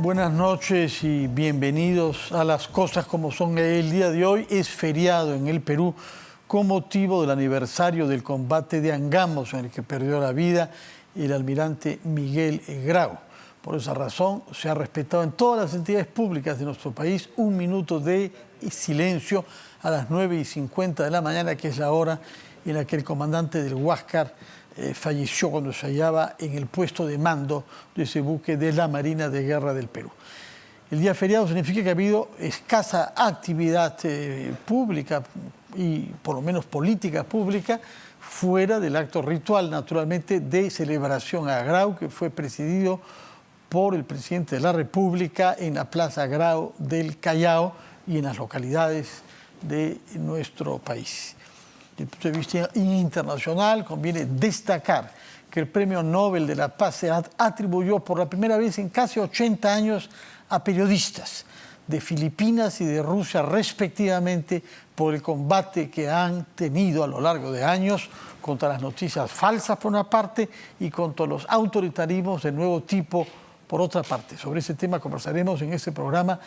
Buenas noches y bienvenidos a Las Cosas Como Son. El día de hoy es feriado en el Perú con motivo del aniversario del combate de Angamos, en el que perdió la vida el almirante Miguel Grau. Por esa razón se ha respetado en todas las entidades públicas de nuestro país un minuto de silencio a las 9:50 de la mañana, que es la hora en la que el comandante del Huáscar falleció cuando se hallaba en el puesto de mando de ese buque de la Marina de Guerra del Perú. El día feriado significa que ha habido escasa actividad pública y por lo menos política pública fuera del acto ritual, naturalmente, de celebración a Grau, que fue presidido por el presidente de la República en la Plaza Grau del Callao y en las localidades de nuestro país. Desde el punto de vista internacional, conviene destacar que el Premio Nobel de la Paz se atribuyó por la primera vez en casi 80 años a periodistas de Filipinas y de Rusia, respectivamente, por el combate que han tenido a lo largo de años contra las noticias falsas, por una parte, y contra los autoritarismos de nuevo tipo, por otra parte. Sobre ese tema conversaremos en este programa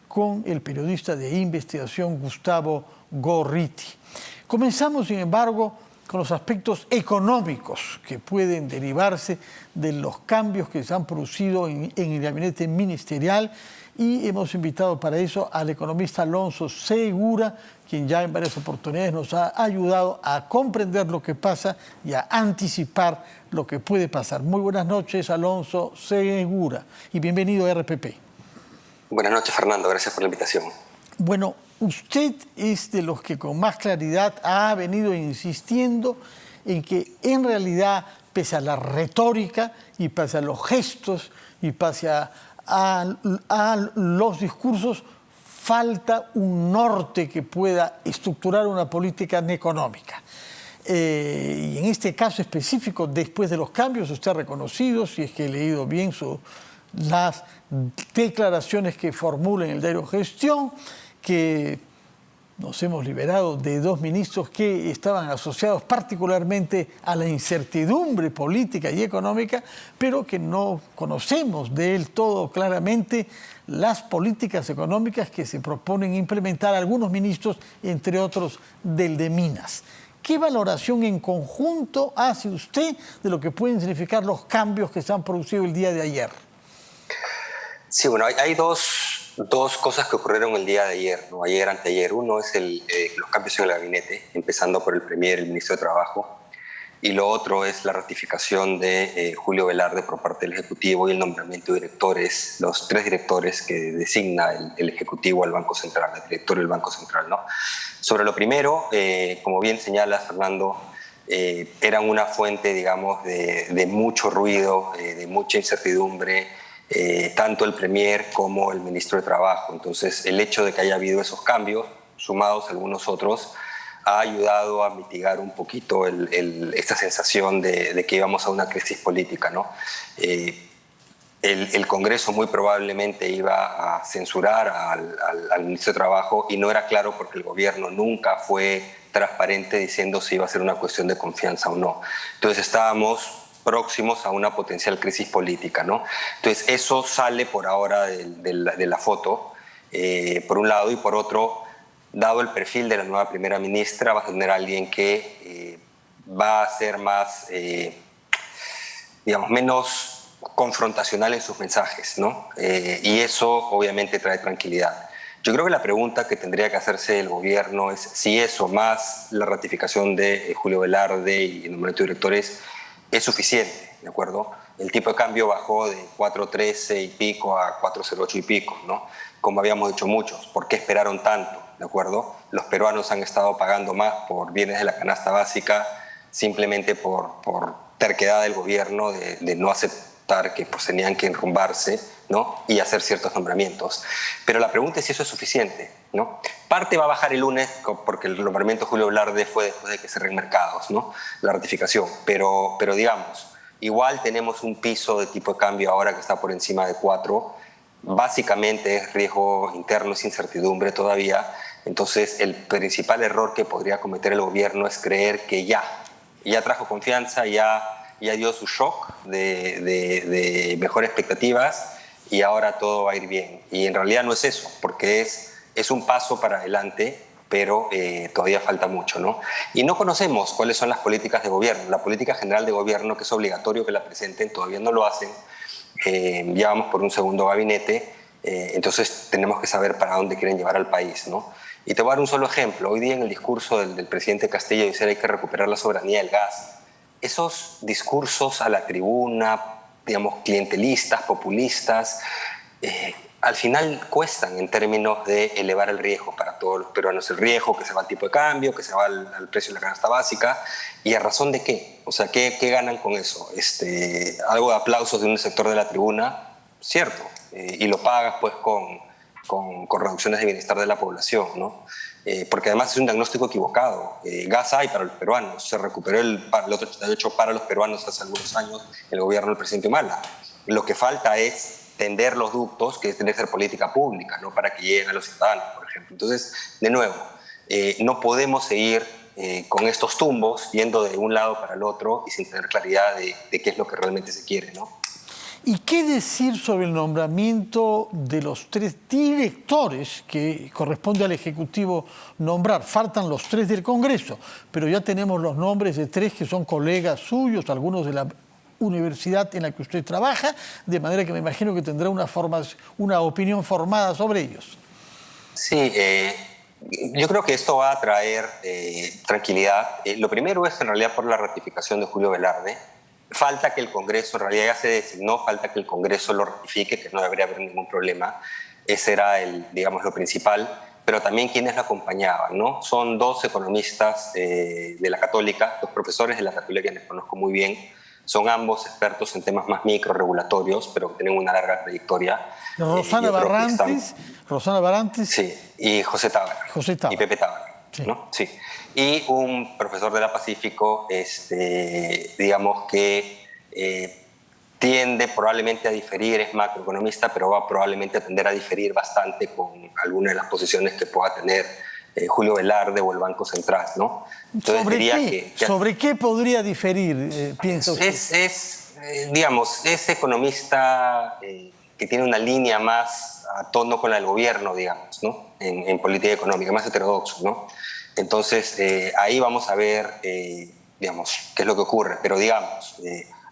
con el periodista de investigación Gustavo Gorriti. Comenzamos, sin embargo, con los aspectos económicos que pueden derivarse de los cambios que se han producido en el gabinete ministerial, y hemos invitado para eso al economista Alonso Segura, quien ya en varias oportunidades nos ha ayudado a comprender lo que pasa y a anticipar lo que puede pasar. Muy buenas noches, Alonso Segura, y bienvenido a RPP. Buenas noches, Fernando. Gracias por la invitación. Bueno, usted es de los que con más claridad ha venido insistiendo en que en realidad, pese a la retórica y pese a los gestos y pese a los discursos, falta un norte que pueda estructurar una política económica. Y en este caso específico, después de los cambios, usted ha reconocido, si es que he leído bien las declaraciones que formula en el diario Gestión, que nos hemos liberado de 2 ministros que estaban asociados particularmente a la incertidumbre política y económica, pero que no conocemos del todo claramente las políticas económicas que se proponen implementar algunos ministros, entre otros del de Minas. ¿Qué valoración en conjunto hace usted de lo que pueden significar los cambios que se han producido el día de ayer? Sí, bueno, hay dos cosas que ocurrieron el día de ayer, ¿no? Ayer, anteayer. Uno es los cambios en el gabinete, empezando por el Premier, el ministro de Trabajo, y lo otro es la ratificación de Julio Velarde por parte del Ejecutivo y el nombramiento de directores, los 3 directores que designa el Ejecutivo al Banco Central, el director del Banco Central, ¿no? Sobre lo primero, como bien señala Fernando, eran una fuente, digamos, de mucho ruido, de mucha incertidumbre, tanto el Premier como el ministro de Trabajo. Entonces, el hecho de que haya habido esos cambios, sumados a algunos otros, ha ayudado a mitigar un poquito esta sensación de que íbamos a una crisis política, ¿no? El Congreso muy probablemente iba a censurar al ministro de Trabajo, y no era claro porque el gobierno nunca fue transparente diciendo si iba a ser una cuestión de confianza o no. Entonces, estábamos próximos a una potencial crisis política, ¿no? Entonces, eso sale por ahora de la foto, por un lado, y por otro, dado el perfil de la nueva primera ministra, va a tener alguien que va a ser más, digamos, menos confrontacional en sus mensajes, ¿no? Y eso obviamente trae tranquilidad. Yo creo que la pregunta que tendría que hacerse el gobierno es si eso, más la ratificación de Julio Velarde y el nombramiento de directores, es suficiente, ¿de acuerdo? El tipo de cambio bajó de 4.13 y pico a 4.08 y pico, ¿no? Como habíamos dicho muchos. ¿Por qué esperaron tanto? ¿De acuerdo? Los peruanos han estado pagando más por bienes de la canasta básica simplemente por terquedad del gobierno de no aceptar que pues, tenían que enrumbarse, ¿no? Y hacer ciertos nombramientos. Pero la pregunta es si eso es suficiente, ¿no? Parte va a bajar el lunes porque el nombramiento de Julio Velarde fue después de que cerren mercados, ¿no? La ratificación. Pero digamos, igual tenemos un piso de tipo de cambio ahora que está por encima de 4. Básicamente es riesgo interno, es incertidumbre todavía. Entonces, el principal error que podría cometer el gobierno es creer que ya trajo confianza, ya dio su shock de mejores expectativas y ahora todo va a ir bien. Y en realidad no es eso, porque es un paso para adelante, pero todavía falta mucho, ¿no? Y no conocemos cuáles son las políticas de gobierno. La política general de gobierno, que es obligatorio que la presenten, todavía no lo hacen. Ya vamos por un segundo gabinete, entonces tenemos que saber para dónde quieren llevar al país, ¿no? Y te voy a dar un solo ejemplo. Hoy día en el discurso del presidente Castillo dice que hay que recuperar la soberanía del gas. Esos discursos a la tribuna, digamos, clientelistas, populistas, al final cuestan en términos de elevar el riesgo para todos los peruanos. El riesgo que se va al tipo de cambio, que se va al precio de la canasta básica. ¿Y a razón de qué? O sea, ¿qué ganan con eso? Algo de aplausos de un sector de la tribuna, cierto. Y lo pagas pues con reducciones de bienestar de la población, ¿no? Porque además es un diagnóstico equivocado. Gas hay para los peruanos. Se recuperó el otro 88 para los peruanos hace algunos años el gobierno del presidente Humala. Lo que falta es tender los ductos, que tiene que ser política pública, ¿no? Para que lleguen a los ciudadanos, por ejemplo. Entonces, de nuevo, no podemos seguir con estos tumbos yendo de un lado para el otro y sin tener claridad de qué es lo que realmente se quiere, ¿no? ¿Y qué decir sobre el nombramiento de los 3 directores que corresponde al Ejecutivo nombrar? Faltan los 3 del Congreso, pero ya tenemos los nombres de 3 que son colegas suyos, algunos de la universidad en la que usted trabaja, de manera que me imagino que tendrá una opinión formada sobre ellos. Sí, yo creo que esto va a traer tranquilidad. Lo primero es en realidad por la ratificación de Julio Velarde. Falta que el Congreso, en realidad ya se designó, falta que el Congreso lo ratifique, que no debería haber ningún problema. Ese era digamos, lo principal. Pero también quienes la acompañaban, ¿no? Son 2 economistas de la Católica, 2 profesores de la Católica que les conozco muy bien. Son ambos expertos en temas más micro-regulatorios, pero que tienen una larga trayectoria. Rosana Barrantes. Sí, y José Tábara. Y Pepe Tábara, sí. ¿no? Sí. Y un profesor de la Pacífico, digamos que tiende probablemente a diferir, es macroeconomista, pero va probablemente a tender a diferir bastante con algunas de las posiciones que pueda tener Julio Velarde o el Banco Central, ¿no? Entonces, ¿Sobre qué podría diferir, piensa usted? Digamos, es economista que tiene una línea más a tono con la del gobierno, digamos, ¿no? En política económica, más heterodoxo, ¿no? Entonces, ahí vamos a ver, digamos, qué es lo que ocurre. Pero, digamos,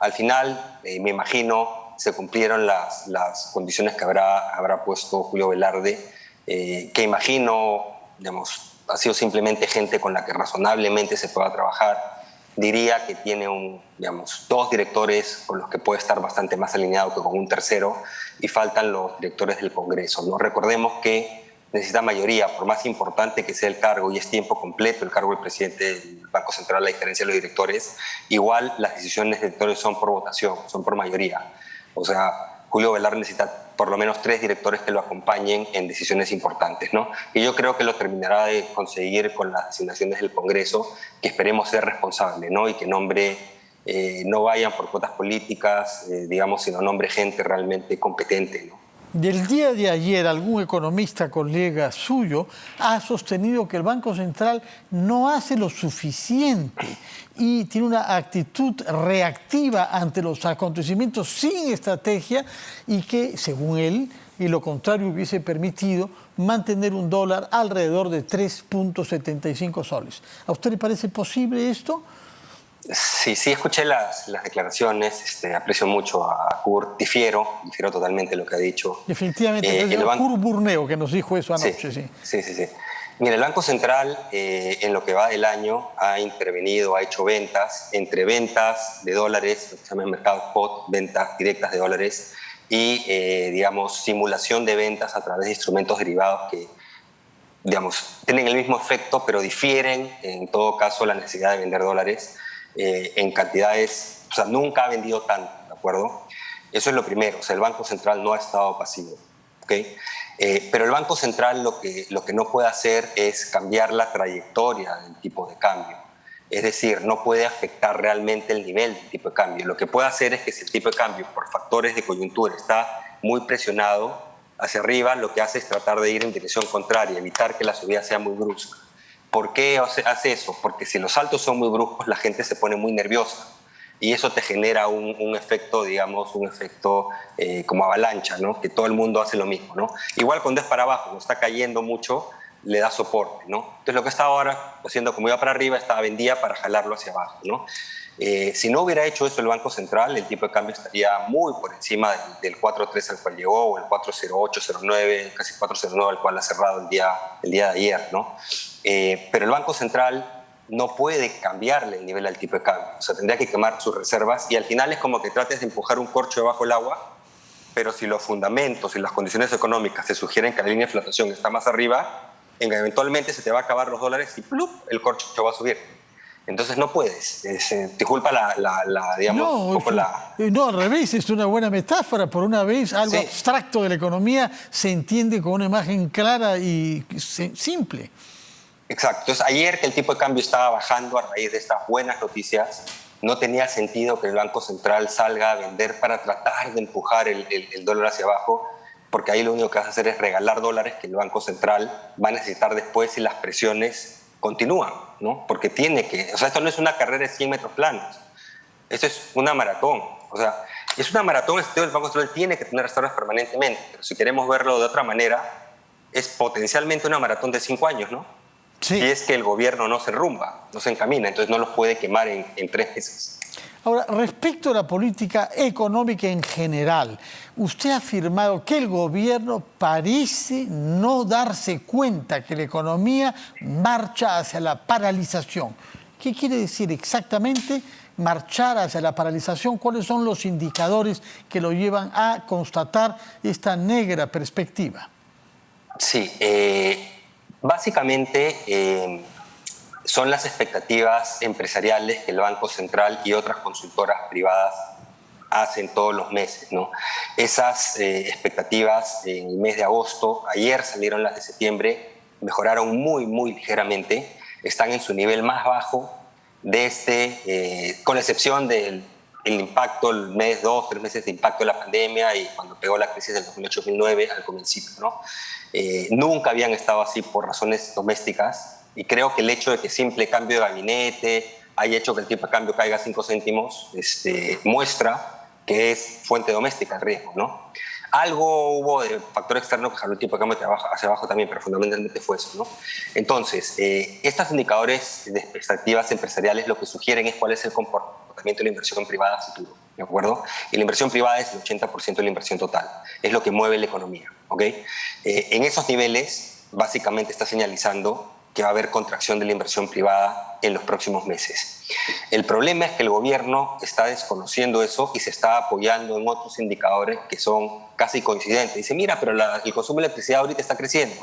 al final, me imagino, se cumplieron las condiciones que habrá puesto Julio Velarde, que imagino, digamos, ha sido simplemente gente con la que razonablemente se pueda trabajar. Diría que tiene digamos, 2 directores con los que puede estar bastante más alineado que con un tercero, y faltan los directores del Congreso, ¿no? Recordemos que necesita mayoría, por más importante que sea el cargo, y es tiempo completo el cargo del presidente del Banco Central, a diferencia de los directores, igual las decisiones de directores son por votación, son por mayoría. O sea, Julio Velarde necesita por lo menos 3 directores que lo acompañen en decisiones importantes, ¿no? Y yo creo que lo terminará de conseguir con las designaciones del Congreso, que esperemos ser responsable, ¿no? Y que no vayan por cuotas políticas, digamos, sino nombre gente realmente competente, ¿no? Del día de ayer, algún economista colega suyo ha sostenido que el Banco Central no hace lo suficiente y tiene una actitud reactiva ante los acontecimientos sin estrategia, y que, según él, y lo contrario hubiese permitido mantener un dólar alrededor de 3.75 soles. ¿A usted le parece posible esto? Sí, escuché las declaraciones, aprecio mucho a Kurt, difiero totalmente lo que ha dicho. Definitivamente, el Kurt Burneo que nos dijo eso anoche. Sí. Mira, el Banco Central en lo que va del año ha intervenido, ha hecho ventas, entre ventas de dólares, lo que se llama el mercado spot, ventas directas de dólares, y digamos, simulación de ventas a través de instrumentos derivados que, digamos, tienen el mismo efecto, pero difieren en todo caso la necesidad de vender dólares en cantidades, o sea, nunca ha vendido tanto, ¿de acuerdo? Eso es lo primero, o sea, el Banco Central no ha estado pasivo, ¿ok? Pero el Banco Central lo que no puede hacer es cambiar la trayectoria del tipo de cambio. Es decir, no puede afectar realmente el nivel del tipo de cambio. Lo que puede hacer es que si el tipo de cambio, por factores de coyuntura, está muy presionado hacia arriba, lo que hace es tratar de ir en dirección contraria, evitar que la subida sea muy brusca. ¿Por qué hace eso? Porque si los saltos son muy bruscos, la gente se pone muy nerviosa. y eso te genera un efecto, digamos, un efecto como avalancha, ¿no? Que todo el mundo hace lo mismo, ¿no? Igual cuando es para abajo, cuando está cayendo mucho, le da soporte, ¿no? Entonces lo que estaba ahora haciendo, como iba para arriba, estaba vendía para jalarlo hacia abajo, ¿no? Si no hubiera hecho eso el Banco Central, el tipo de cambio estaría muy por encima del 4.3 al cual llegó, o el 4.0809, casi 4.09 al cual ha cerrado el día de ayer, ¿no? Pero el Banco Central no puede cambiarle el nivel al tipo de cambio, o sea, tendría que quemar sus reservas, y al final es como que trates de empujar un corcho debajo del agua, pero si los fundamentos y las condiciones económicas te sugieren que la línea de flotación está más arriba, eventualmente se te va a acabar los dólares y ¡plup!, el corcho va a subir. Entonces no puedes. Disculpa digamos, No, un poco la... no, al revés, es una buena metáfora. Por una vez, algo abstracto de la economía se entiende con una imagen clara y simple. Exacto. Entonces, ayer que el tipo de cambio estaba bajando a raíz de estas buenas noticias, no tenía sentido que el Banco Central salga a vender para tratar de empujar el dólar hacia abajo, porque ahí lo único que vas a hacer es regalar dólares que el Banco Central va a necesitar después si las presiones continúan, ¿no? Porque tiene que... O sea, esto no es una carrera de 100 metros planos. Esto es una maratón. O sea, es una maratón, el Banco Central tiene que tener reservas permanentemente. Pero si queremos verlo de otra manera, es potencialmente una maratón de 5 años, ¿no? Sí. Si es que el gobierno no se enrumba, no se encamina, entonces no los puede quemar en 3 meses. Ahora, respecto a la política económica en general, usted ha afirmado que el gobierno parece no darse cuenta que la economía marcha hacia la paralización. ¿Qué quiere decir exactamente marchar hacia la paralización? ¿Cuáles son los indicadores que lo llevan a constatar esta negra perspectiva? Sí, básicamente... son las expectativas empresariales que el Banco Central y otras consultoras privadas hacen todos los meses, ¿no? Esas expectativas en el mes de agosto, ayer salieron las de septiembre, mejoraron muy, muy ligeramente, están en su nivel más bajo con la excepción del impacto, el mes, 2-3 meses de impacto de la pandemia y cuando pegó la crisis del 2008-2009 al principio, ¿no? Nunca habían estado así por razones domésticas. Y creo que el hecho de que simple cambio de gabinete haya hecho que el tipo de cambio caiga 5 céntimos muestra que es fuente doméstica el riesgo, ¿no? Algo hubo de factor externo que jaló el tipo de cambio hacia abajo también, pero fundamentalmente fue eso, ¿no? Entonces, estos indicadores de expectativas empresariales lo que sugieren es cuál es el comportamiento de la inversión privada a futuro, ¿de acuerdo? Y la inversión privada es el 80% de la inversión total, es lo que mueve la economía, ¿ok? En esos niveles, básicamente está señalizando que va a haber contracción de la inversión privada en los próximos meses. El problema es que el gobierno está desconociendo eso y se está apoyando en otros indicadores que son casi coincidentes. Dice, mira, pero el consumo de electricidad ahorita está creciendo.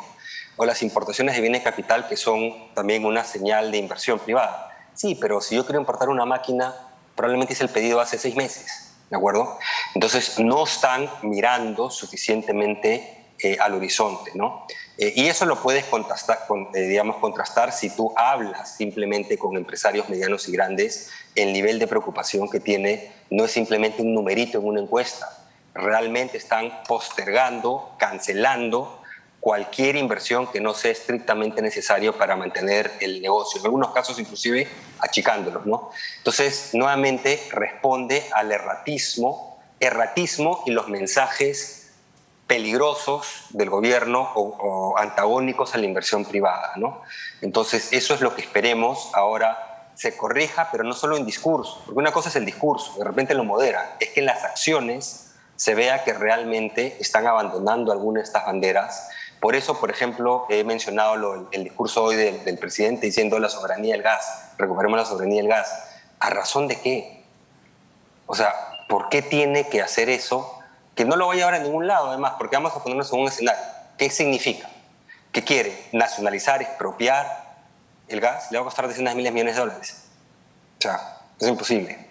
O las importaciones de bienes de capital, que son también una señal de inversión privada. Sí, pero si yo quiero importar una máquina, probablemente hice el pedido hace 6 meses, ¿de acuerdo? Entonces no están mirando suficientemente al horizonte, ¿no? Y eso lo puedes contrastar si tú hablas simplemente con empresarios medianos y grandes. El nivel de preocupación que tiene no es simplemente un numerito en una encuesta. Realmente están postergando, cancelando cualquier inversión que no sea estrictamente necesario para mantener el negocio. En algunos casos inclusive achicándolos, ¿no? Entonces, nuevamente responde al erratismo y los mensajes peligrosos del gobierno o antagónicos a la inversión privada, ¿no? Entonces, eso es lo que esperemos ahora se corrija, pero no solo en discurso, porque una cosa es el discurso, de repente lo modera, es que en las acciones se vea que realmente están abandonando algunas de estas banderas. Por eso, por ejemplo, he mencionado el discurso hoy del presidente diciendo la soberanía del gas, recuperemos la soberanía del gas. ¿A razón de qué? O sea, ¿por qué tiene que hacer eso? Que no lo va a llevar a ningún lado, además, porque vamos a ponernos en un escenario. ¿Qué significa? ¿Qué quiere? ¿Nacionalizar, expropiar el gas? Le va a costar decenas de miles de millones de dólares. O sea, es imposible.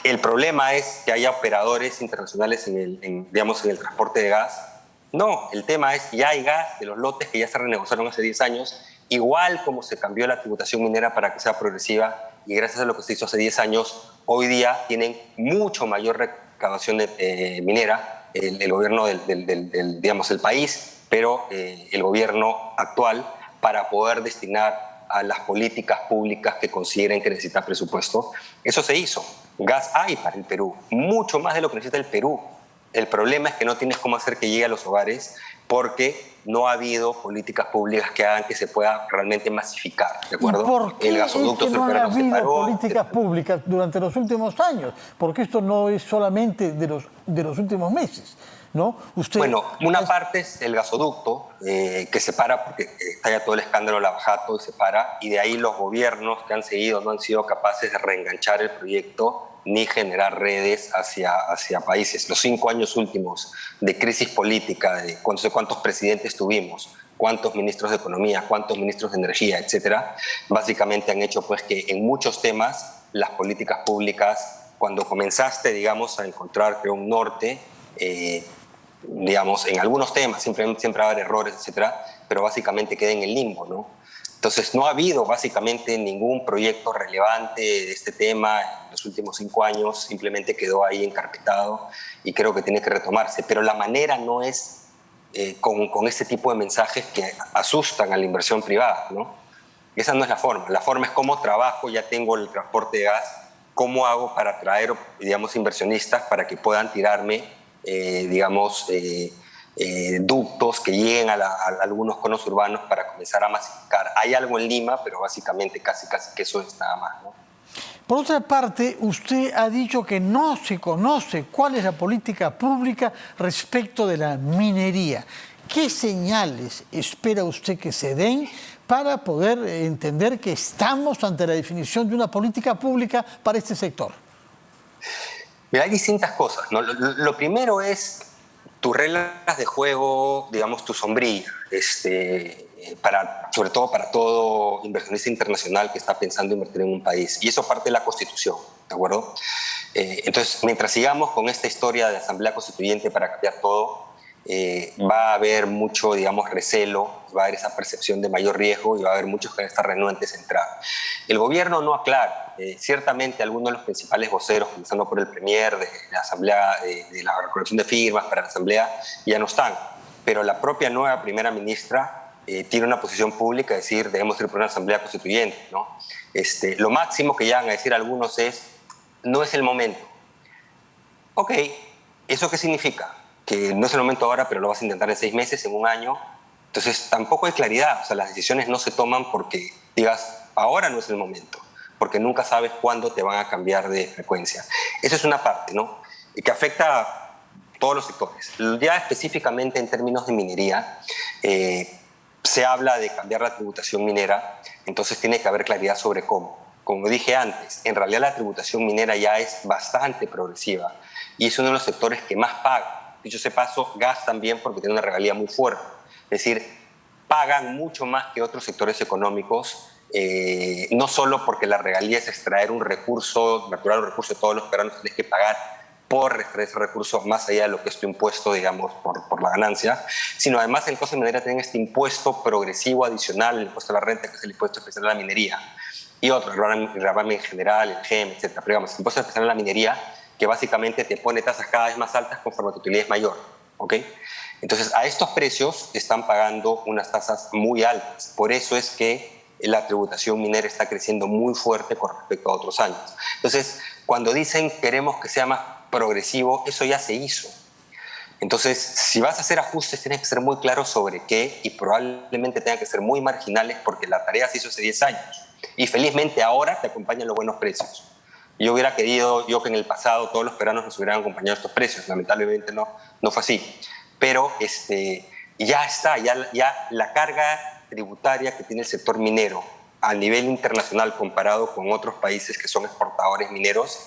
El problema es que haya operadores internacionales en el transporte de gas. No, el tema es que ya hay gas de los lotes que ya se renegociaron hace 10 años, igual como se cambió la tributación minera para que sea progresiva, y gracias a lo que se hizo hace 10 años, hoy día tienen mucho mayor recaudación minera el gobierno del país, pero el gobierno actual, para poder destinar a las políticas públicas que consideren que necesitan presupuesto. Eso se hizo. Gas hay para el Perú, mucho más de lo que necesita el Perú. El problema es que no tienes cómo hacer que llegue a los hogares porque no ha habido políticas públicas que hagan que se pueda realmente masificar, ¿de acuerdo? ¿Y por qué el gasoducto es que no ha surperuano se habido paró, políticas públicas durante los últimos años? Porque esto no es solamente de los últimos meses, ¿no? Bueno, una parte es el gasoducto, que se para porque está ya todo el escándalo de Lavajato y se para, y de ahí los gobiernos que han seguido no han sido capaces de reenganchar el proyecto ni generar redes hacia países. Los 5 años últimos de crisis política, de no sé cuántos presidentes tuvimos, cuántos ministros de Economía, cuántos ministros de Energía, etcétera, básicamente han hecho pues que en muchos temas las políticas públicas, cuando comenzaste, digamos, a encontrar un norte, digamos, en algunos temas, siempre va a haber errores, etcétera, pero básicamente queda en el limbo, ¿no? Entonces, no ha habido básicamente ningún proyecto relevante de este tema en los últimos 5 años, simplemente quedó ahí encarpetado y creo que tiene que retomarse. Pero la manera no es con este tipo de mensajes que asustan a la inversión privada, ¿no? Esa no es la forma. La forma es cómo trabajo, ya tengo el transporte de gas, cómo hago para atraer, digamos, inversionistas para que puedan tirarme, digamos, ductos que lleguen a algunos conos urbanos para comenzar a masificar. Hay algo en Lima, pero básicamente casi que eso es nada más, ¿no? Por otra parte, usted ha dicho que no se conoce cuál es la política pública respecto de la minería. ¿Qué señales espera usted que se den para poder entender que estamos ante la definición de una política pública para este sector? Mira, hay distintas cosas, ¿no? Lo primero es tus reglas de juego, digamos, tu sombrilla, sobre todo para todo inversionista internacional que está pensando invertir en un país. Y eso parte de la Constitución, ¿de acuerdo? Entonces, mientras sigamos con esta historia de Asamblea Constituyente para cambiar todo, va a haber mucho, digamos, recelo, va a haber esa percepción de mayor riesgo y va a haber muchos que van a estar renuentes a entrar. El gobierno no aclara. Ciertamente algunos de los principales voceros, comenzando por el premier de la Asamblea, de la recolección de firmas para la Asamblea, ya no están. Pero la propia nueva primera ministra tiene una posición pública de decir debemos ir por una Asamblea Constituyente, ¿no? Lo máximo que llegan a decir algunos es no es el momento. Ok, ¿eso qué significa? Que no es el momento ahora, pero lo vas a intentar en 6 meses, en 1 año. Entonces tampoco hay claridad. O sea, las decisiones no se toman porque digas ahora no es el momento, porque nunca sabes cuándo te van a cambiar de frecuencia. Eso es una parte, ¿no? Y que afecta a todos los sectores. Ya específicamente en términos de minería, se habla de cambiar la tributación minera, entonces tiene que haber claridad sobre cómo. Como dije antes, en realidad la tributación minera ya es bastante progresiva y es uno de los sectores que más paga. Dicho sea paso, gas también porque tiene una regalía muy fuerte. Es decir, pagan mucho más que otros sectores económicos, no solo porque la regalía es extraer un recurso natural, un recurso de todos los peruanos, tienes que pagar por extraer ese recurso más allá de lo que es tu impuesto, digamos, por la ganancia, sino además en el caso de minería tienen este impuesto progresivo adicional, el impuesto a la renta, que es el impuesto especial a la minería, y otro, el gravamen en general, el GEM, etc. Pero digamos, el impuesto especial a la minería, que básicamente te pone tasas cada vez más altas conforme tu utilidad es mayor, ¿ok? Entonces, a estos precios están pagando unas tasas muy altas. Por eso es que la tributación minera está creciendo muy fuerte con respecto a otros años. Entonces, cuando dicen queremos que sea más progresivo, eso ya se hizo. Entonces, si vas a hacer ajustes, tienes que ser muy claro sobre qué y probablemente tengan que ser muy marginales porque la tarea se hizo hace 10 años. Y felizmente ahora te acompañan los buenos precios. Yo hubiera querido que en el pasado todos los peruanos nos hubieran acompañado estos precios. Lamentablemente no fue así. Pero ya está, ya la carga tributaria que tiene el sector minero a nivel internacional comparado con otros países que son exportadores mineros,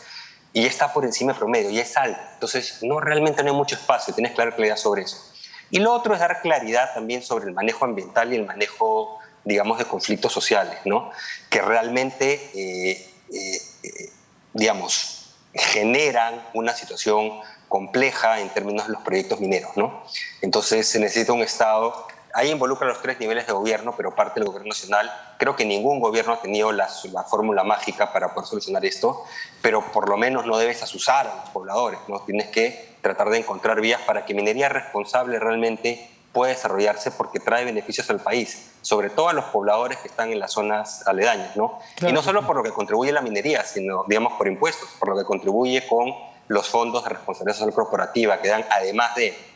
y ya está por encima del promedio, ya es alto. Entonces, realmente no hay mucho espacio, tienes claridad sobre eso. Y lo otro es dar claridad también sobre el manejo ambiental y el manejo, digamos, de conflictos sociales, ¿no? Que realmente, digamos, generan una situación compleja en términos de los proyectos mineros, ¿no? Entonces, se necesita un Estado. Ahí involucra los 3 niveles de gobierno, pero parte del gobierno nacional. Creo que ningún gobierno ha tenido la fórmula mágica para poder solucionar esto, pero por lo menos no debes asusar a los pobladores, ¿no? Tienes que tratar de encontrar vías para que minería responsable realmente puede desarrollarse porque trae beneficios al país, sobre todo a los pobladores que están en las zonas aledañas, ¿no? Claro. Y no solo por lo que contribuye la minería, sino, digamos, por impuestos, por lo que contribuye con los fondos de responsabilidad social corporativa que dan además de...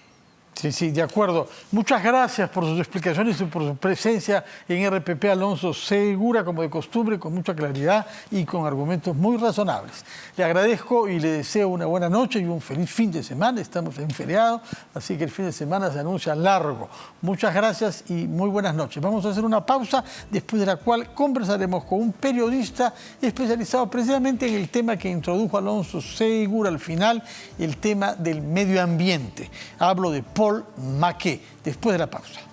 Sí, sí, de acuerdo. Muchas gracias por sus explicaciones y por su presencia en RPP. Alonso Segura, como de costumbre, con mucha claridad y con argumentos muy razonables. Le agradezco y le deseo una buena noche y un feliz fin de semana. Estamos en feriado, así que el fin de semana se anuncia largo. Muchas gracias y muy buenas noches. Vamos a hacer una pausa, después de la cual conversaremos con un periodista especializado precisamente en el tema que introdujo Alonso Segura al final, el tema del medio ambiente. Hablo de Paul Maquet, después de la pausa.